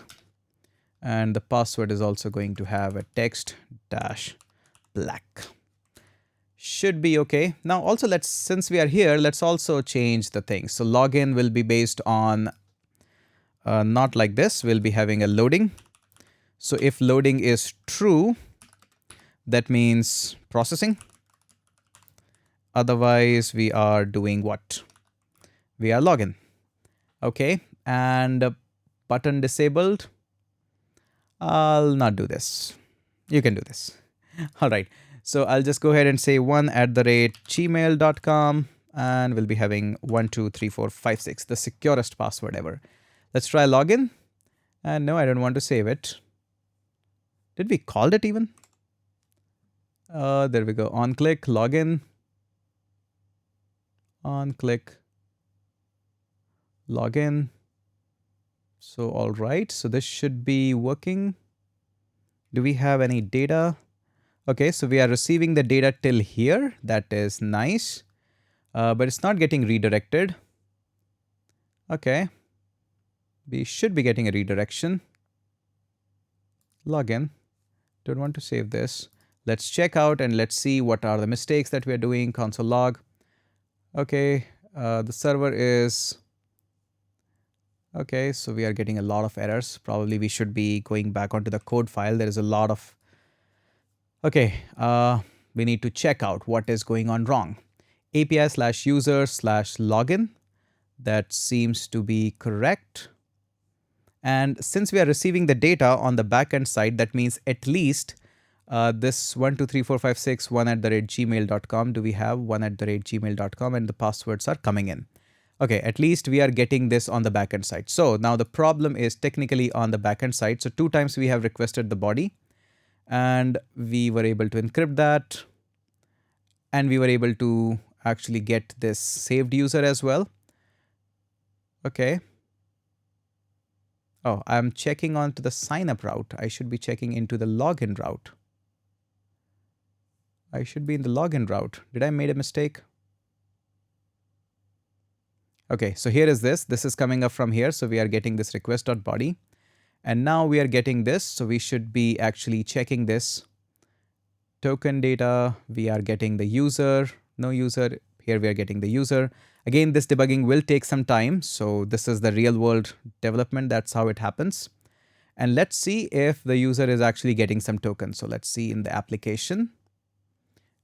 And the password is also going to have a text dash black. Should be okay. Now also since we are here, let's also change the thing. So login will be based on not like this. We'll be having a loading. So if loading is true, that means processing. Otherwise, we are doing what? We are login. Okay, and button disabled. I'll not do this. You can do this. All right. So I'll just go ahead and say 1@gmail.com and we'll be having 123456, the securest password ever. Let's try login. And no, I don't want to save it. Did we call it even? There we go. On click, login. On click, login. So, all right. So this should be working. Do we have any data? Okay, so we are receiving the data till here. That is nice. But it's not getting redirected. Okay. We should be getting a redirection. Login. Don't want to save this. Let's check out and let's see what are the mistakes that we are doing. Console log. Okay, the server is... Okay, so we are getting a lot of errors. Probably we should be going back onto the code file. There is a lot of... Okay, we need to check out what is going on wrong. API/user/login. That seems to be correct. And since we are receiving the data on the backend side, that means at least this 123456 1@gmail.com. Do we have 1@gmail.com? And the passwords are coming in. Okay, at least we are getting this on the backend side. So now the problem is technically on the backend side. So 2 times we have requested the body and we were able to encrypt that. And we were able to actually get this saved user as well. Okay. Oh, I'm checking onto the sign up route. I should be checking into the login route. I should be in the login route. Did I make a mistake? Okay, so here is this. This is coming up from here. So we are getting this request.body. And now we are getting this. So we should be actually checking this. Token data. We are getting the user. No user. Here we are getting the user. Again, this debugging will take some time. So this is the real world development. That's how it happens. And let's see if the user is actually getting some tokens. So let's see in the application.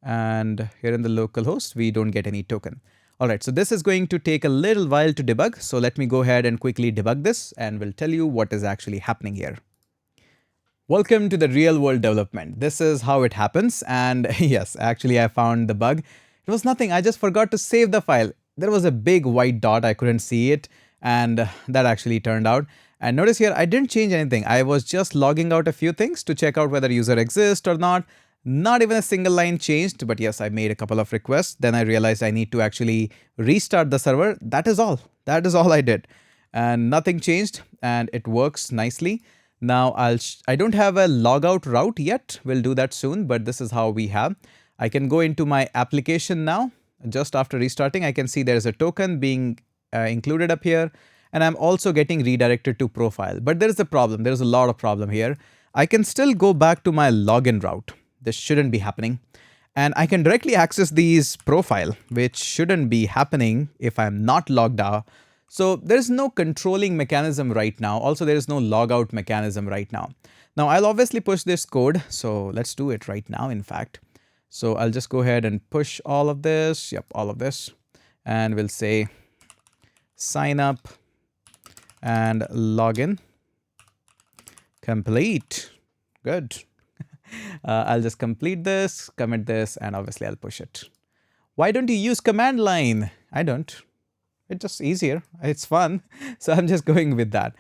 And here in the localhost, we don't get any token. All right, so this is going to take a little while to debug. So let me go ahead and quickly debug this and we'll tell you what is actually happening here. Welcome to the real world development. This is how it happens. And yes, actually I found the bug. It was nothing. I just forgot to save the file. There was a big white dot. I couldn't see it. And that actually turned out. And notice here, I didn't change anything. I was just logging out a few things to check out whether user exists or not. Not even a single line changed, but yes, I made a couple of requests. Then I realized I need to actually restart the server. That is all. That is all I did. And nothing changed and it works nicely. Now I don't have a logout route yet. We'll do that soon, but this is how we have. I can go into my application now. Just after restarting, I can see there's a token being included up here. And I'm also getting redirected to profile. But there is a problem. There's a lot of problem here. I can still go back to my login route. This shouldn't be happening. And I can directly access these profile, which shouldn't be happening if I'm not logged out. So there's no controlling mechanism right now. Also, there is no logout mechanism right now. Now, I'll obviously push this code. So let's do it right now, in fact. So I'll just go ahead and push all of this. Yep, all of this. And we'll say sign up and login complete. Good. I'll just complete this, commit this, and obviously I'll push it. Why don't you use command line? I don't. It's just easier. It's fun. So I'm just going with that.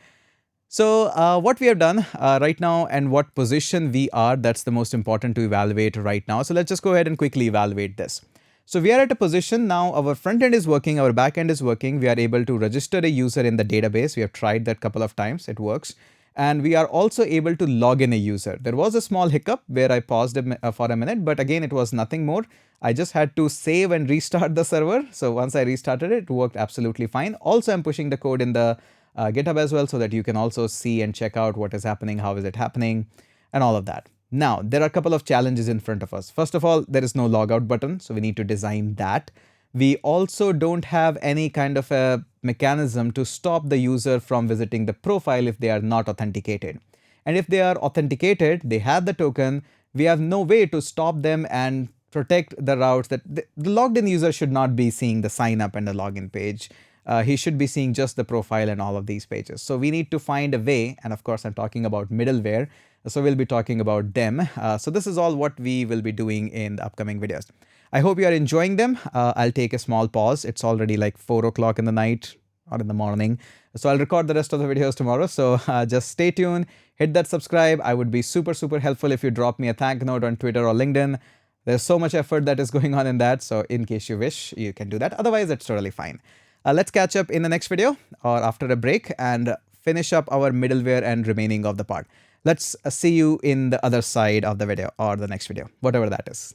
So what we have done right now and what position we are, that's the most important to evaluate right now. So let's just go ahead and quickly evaluate this. So we are at a position now, our front end is working, our back end is working. We are able to register a user in the database. We have tried that a couple of times. It works. And we are also able to log in a user. There was a small hiccup where I paused for a minute, but again, it was nothing more. I just had to save and restart the server. So once I restarted it, it worked absolutely fine. Also, I'm pushing the code in the GitHub as well so that you can also see and check out what is happening, how is it happening, and all of that. Now, there are a couple of challenges in front of us. First of all, there is no logout button, so we need to design that. We also don't have any kind of a mechanism to stop the user from visiting the profile if they are not authenticated. And if they are authenticated, they have the token, we have no way to stop them and protect the routes that the logged in user should not be seeing the sign up and the login page. He should be seeing just the profile and all of these pages. So we need to find a way, and of course I'm talking about middleware, so we'll be talking about them. So this is all what we will be doing in the upcoming videos. I hope you are enjoying them. I'll take a small pause. It's already like 4 o'clock in the night or in the morning. So I'll record the rest of the videos tomorrow. So just stay tuned, hit that subscribe. I would be super helpful if you drop me a thank note on Twitter or LinkedIn. There's so much effort that is going on in that. So in case you wish, you can do that. Otherwise, it's totally fine. Let's catch up in the next video or after a break and finish up our middleware and remaining of the part. Let's see you in the other side of the video or the next video, whatever that is.